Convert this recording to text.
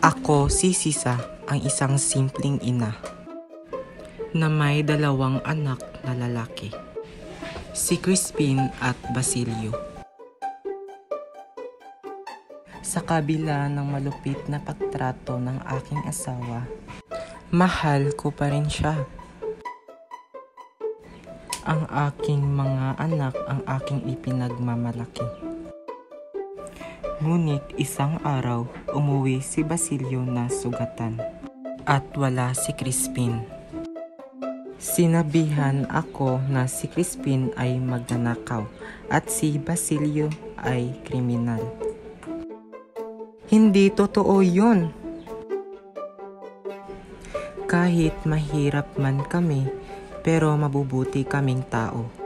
Ako si Sisa, ang isang simpleng ina na may 2 anak na lalaki, si Crispin at Basilio. Sa kabila ng malupit na pagtrato ng aking asawa, mahal ko pa rin siya. Ang aking mga anak ang aking ipinagmamalaki. Ngunit isang araw, umuwi si Basilio na sugatan at wala si Crispin. Sinabihan ako na si Crispin ay magnanakaw at si Basilio ay kriminal. Hindi totoo yun. Kahit mahirap man kami, pero mabubuti kaming tao.